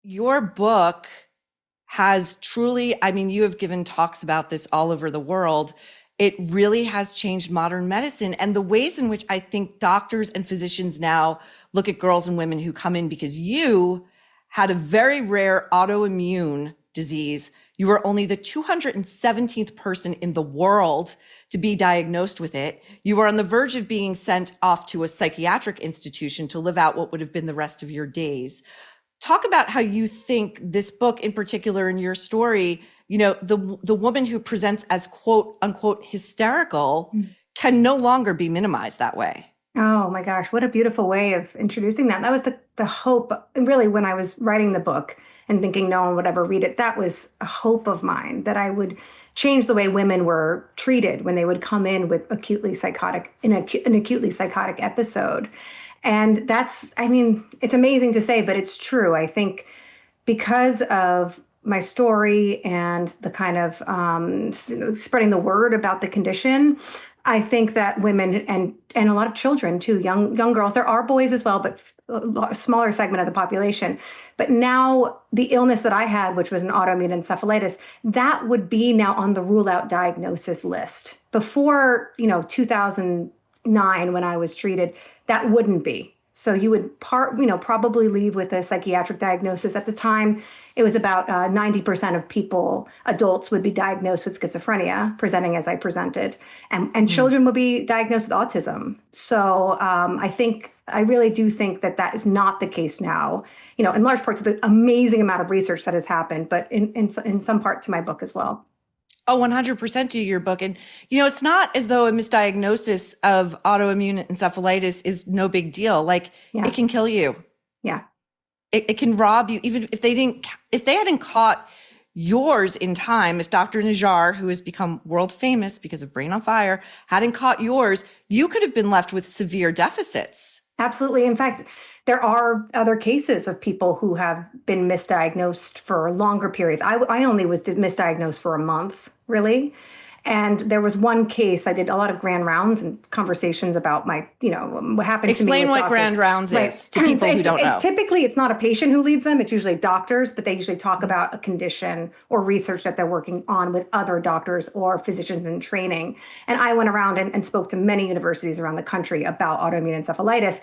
Your book has truly, I mean, you have given talks about this all over the world. It really has changed modern medicine and the ways in which I think doctors and physicians now look at girls and women who come in, because you had a very rare autoimmune disease. You were only the 217th person in the world to be diagnosed with it. You were on the verge of being sent off to a psychiatric institution to live out what would have been the rest of your days. Talk about how you think this book in particular, in your story, the woman who presents as quote unquote hysterical can no longer be minimized that way. Oh my gosh, what a beautiful way of introducing that. That was the hope, really, when I was writing the book and thinking no one would ever read it. That was a hope of mine, that I would change the way women were treated when they would come in with an acutely psychotic episode. And that's, I mean, it's amazing to say, but it's true. I think because of my story and the kind of spreading the word about the condition, I think that women and a lot of children too, young girls, there are boys as well, but a smaller segment of the population. But now the illness that I had, which was an autoimmune encephalitis, that would be now on the rule out diagnosis list. Before, 2009, when I was treated, that wouldn't be. So you would probably leave with a psychiatric diagnosis. At the time, it was about 90% of people, adults, would be diagnosed with schizophrenia, presenting as I presented, and children would be diagnosed with autism. So I really do think that is not the case now, in large part to the amazing amount of research that has happened, but in some part to my book as well. Oh, 100% to your book. And, it's not as though a misdiagnosis of autoimmune encephalitis is no big deal. Like, It can kill you. Yeah. It can rob you. Even if they hadn't caught yours in time, if Dr. Najjar, who has become world famous because of Brain on Fire, hadn't caught yours, you could have been left with severe deficits. Absolutely. In fact, there are other cases of people who have been misdiagnosed for longer periods. I only was misdiagnosed for a month, really. And there was one case, I did a lot of grand rounds and conversations about what happened to me. Explain what grand rounds is to people who don't know. Typically, it's not a patient who leads them. It's usually doctors, but they usually talk about a condition or research that they're working on with other doctors or physicians in training. And I went around and spoke to many universities around the country about autoimmune encephalitis.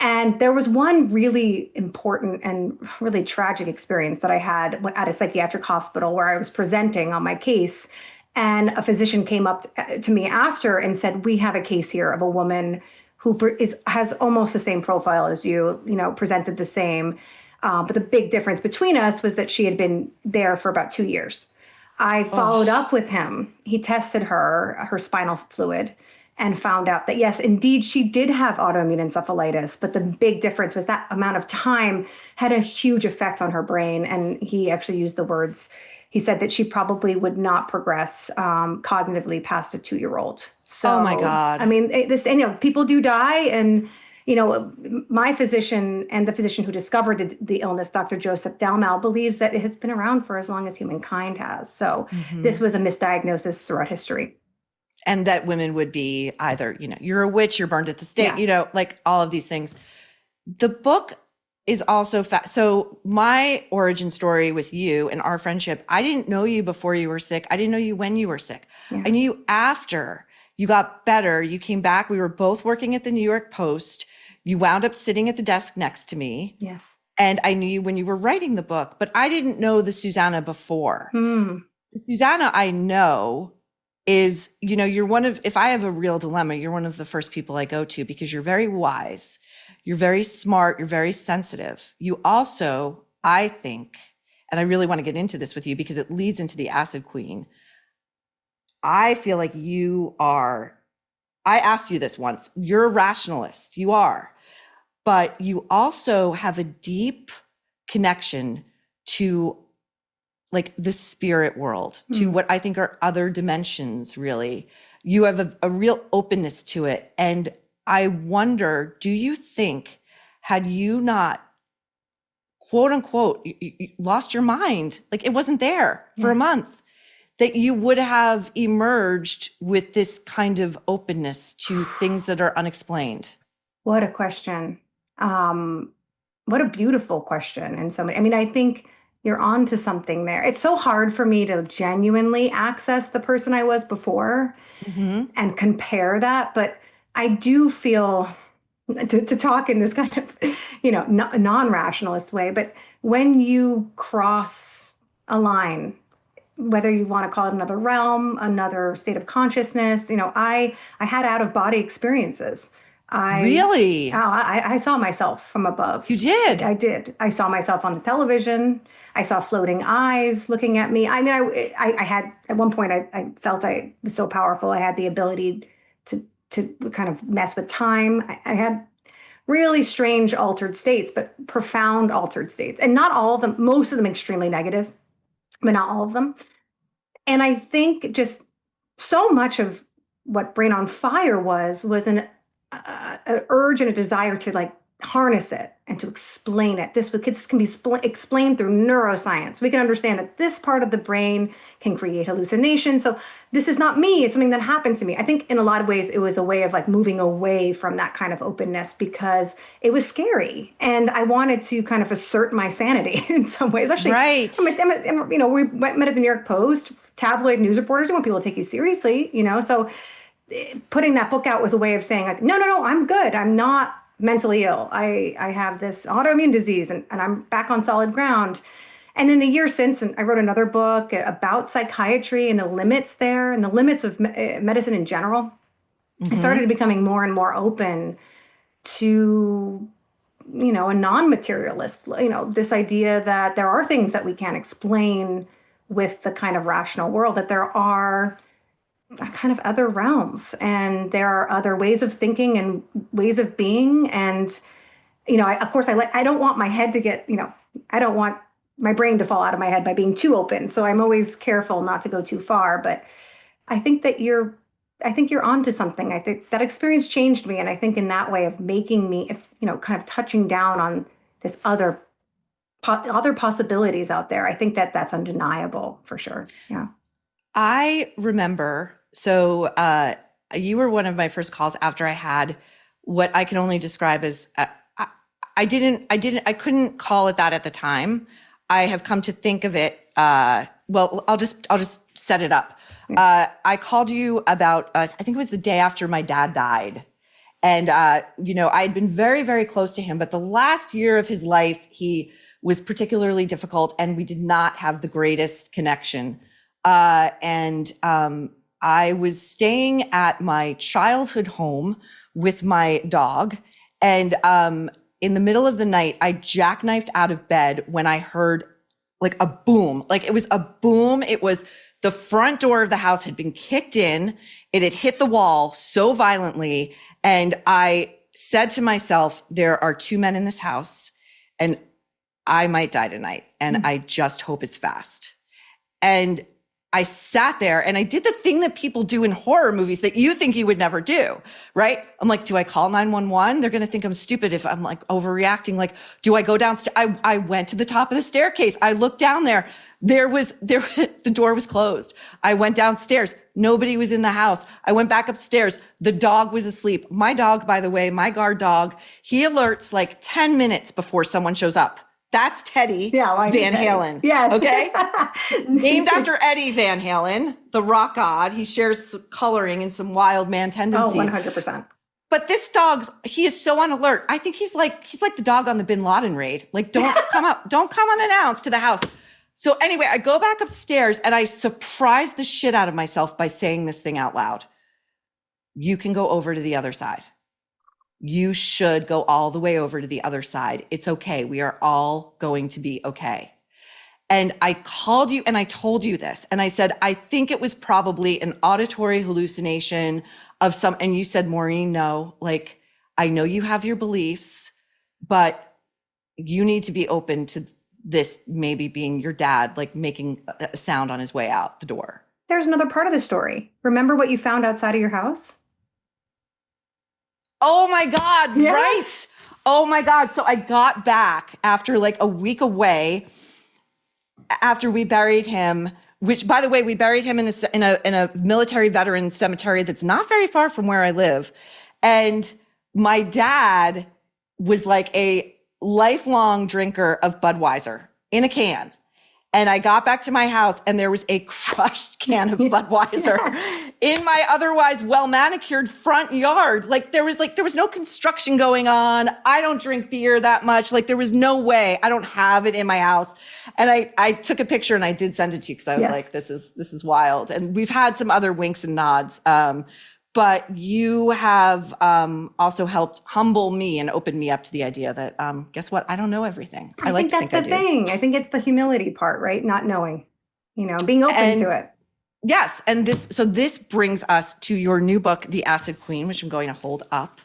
And there was one really important and really tragic experience that I had at a psychiatric hospital where I was presenting on my case. And a physician came up to me after and said, "We have a case here of a woman who has almost the same profile as you, presented the same. But the big difference between us was that she had been there for about 2 years." I followed up with him. He tested her spinal fluid, and found out that, yes, indeed, she did have autoimmune encephalitis. But the big difference was that amount of time had a huge effect on her brain. And he actually used the words, he said that she probably would not progress cognitively past a 2-year-old. So, oh my God. I mean, people do die. And, my physician and the physician who discovered the illness, Dr. Joseph Dalmau, believes that it has been around for as long as humankind has. So this was a misdiagnosis throughout history. And that women would be either, you're a witch, you're burned at the stake, like all of these things. The book is also so my origin story with you and our friendship, I didn't know you before you were sick. I didn't know you when you were sick. Yeah. I knew you after you got better. You came back. We were both working at the New York Post. You wound up sitting at the desk next to me. Yes. And I knew you when you were writing the book, but I didn't know the Susannah before. The Susannah I know is, you're if I have a real dilemma, you're one of the first people I go to, because you're very wise, you're very smart, you're very sensitive. You also, I think, and I really want to get into this with you because it leads into the Acid Queen. I feel like I asked you this once, you're a rationalist, you are, but you also have a deep connection to like the spirit world, to what I think are other dimensions, really. You have a real openness to it. And I wonder, do you think, had you not, quote unquote, you lost your mind, like it wasn't there for a month, that you would have emerged with this kind of openness to things that are unexplained? What a question. what a beautiful question. And so, I mean, I think you're on to something there. It's so hard for me to genuinely access the person I was before and compare that. But I do feel to talk in this kind of, non-rationalist way, but when you cross a line, whether you want to call it another realm, another state of consciousness, I had out of body experiences. Really? I saw myself from above. You did? I did. I saw myself on the television. I saw floating eyes looking at me. I mean, I had, at one point, I felt I was so powerful. I had the ability to kind of mess with time. I had really strange altered states, but profound altered states. And not all of them, most of them extremely negative, but not all of them. And I think just so much of what Brain on Fire was an urge and a desire to like harness it and to explain it. This can be explained through neuroscience. We can understand that this part of the brain can create hallucinations. So this is not me. It's something that happened to me. I think in a lot of ways, it was a way of like moving away from that kind of openness because it was scary. And I wanted to kind of assert my sanity in some way, especially, right. We met at the New York Post, tabloid news reporters. You want people to take you seriously, so putting that book out was a way of saying like, no, I'm good. I'm not mentally ill. I have this autoimmune disease and I'm back on solid ground. And in the years since, and I wrote another book about psychiatry and the limits there and the limits of medicine in general. I started becoming more and more open to, a non-materialist, this idea that there are things that we can't explain with the kind of rational world, that there are kind of other realms and there are other ways of thinking and ways of being. And, I don't want my head to get, I don't want my brain to fall out of my head by being too open. So I'm always careful not to go too far, but I think you're onto something. I think that experience changed me. And I think in that way of making me, kind of touching down on this other possibilities out there, I think that's undeniable for sure. Yeah. I remember, so you were one of my first calls after I had what I can only describe as, I couldn't call it that at the time. I have come to think of it, well, I'll just set it up. I called you about, I think it was the day after my dad died. And, I had been very, very close to him, but the last year of his life, he was particularly difficult and we did not have the greatest connection. I was staying at my childhood home with my dog. And in the middle of the night, I jackknifed out of bed when I heard like a boom. Like it was a boom. It was the front door of the house had been kicked in. It had hit the wall so violently. And I said to myself, there are two men in this house and I might die tonight. And I just hope it's fast. And I sat there and I did the thing that people do in horror movies that you think you would never do, right? I'm like, do I call 911? They're going to think I'm stupid if I'm like overreacting. Like, do I go downstairs? I went to the top of the staircase. I looked down there. The door was closed. I went downstairs. Nobody was in the house. I went back upstairs. The dog was asleep. My dog, by the way, my guard dog, he alerts like 10 minutes before someone shows up. That's Teddy Van Halen. Yes. Okay. Named after Eddie Van Halen, the rock god. He shares coloring and some wild man tendencies. 100%. But this he is so on alert. I think he's like the dog on the Bin Laden raid. Like, don't come unannounced to the house. So anyway, I go back upstairs and I surprise the shit out of myself by saying this thing out loud. You can go over to the other side. You should go all the way over to the other side. It's okay. We are all going to be okay. And I called you and I told you this. And I said, I think it was probably an auditory hallucination of and you said, Maureen, no, like, I know you have your beliefs, but you need to be open to this maybe being your dad, like making a sound on his way out the door. There's another part of the story. Remember what you found outside of your house? Oh my God, yes. Right. Oh my God. So I got back after like a week away after we buried him, which by the way, we buried him in a military veteran cemetery that's not very far from where I live. And my dad was like a lifelong drinker of Budweiser in a can. And I got back to my house and there was a crushed can of Budweiser in my otherwise well-manicured front yard. There was no construction going on. I don't drink beer that much. There was no way. I don't have it in my house. And I took a picture and I did send it to you because I was like, this is wild. And we've had some other winks and nods. But you have also helped humble me and open me up to the idea that, guess what? I don't know everything. I like to think I do. That's the thing. I think it's the humility part, right? Not knowing, being open to it. Yes. And this brings us to your new book, The Acid Queen, which I'm going to hold up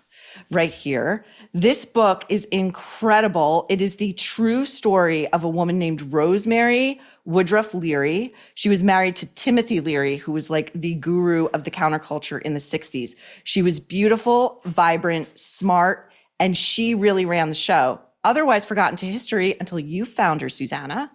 right here. This book is incredible. It is the true story of a woman named Rosemary Woodruff Leary. She was married to Timothy Leary, who was the guru of the counterculture in the 60s. She was beautiful, vibrant, smart, and she really ran the show. Otherwise forgotten to history until you found her, Susannah.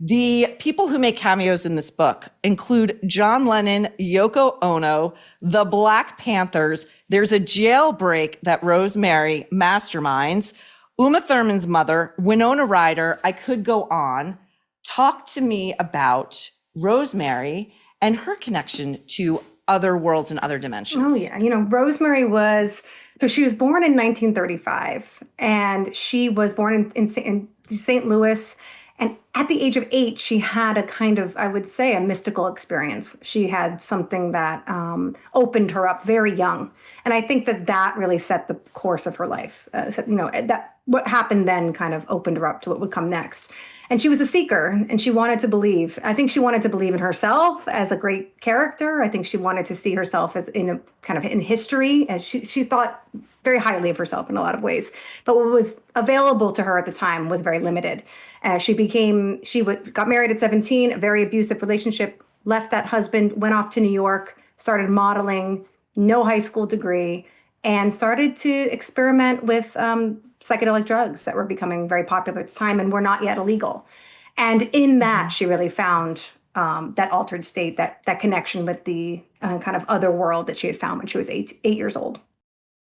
The people who make cameos in this book include John Lennon, Yoko Ono, the Black Panthers. There's a jailbreak that Rosemary masterminds, Uma Thurman's mother, Winona Ryder. I could go on. Talk to me about Rosemary and her connection to other worlds and other dimensions. Oh, yeah. Rosemary she was born in 1935, and she was born in St. Louis. And at the age of 8, she had a kind of, I would say, a mystical experience. She had something that opened her up very young. And I think that really set the course of her life. That what happened then kind of opened her up to what would come next. And she was a seeker, and she wanted to believe. I think she wanted to believe in herself as a great character. I think she wanted to see herself as in history, as she thought very highly of herself in a lot of ways. But what was available to her at the time was very limited. She got married at 17, a very abusive relationship, left that husband, went off to New York, started modeling, no high school degree, and started to experiment with psychedelic drugs that were becoming very popular at the time and were not yet illegal. And in that, she really found that altered state, that connection with the kind of other world that she had found when she was eight years old.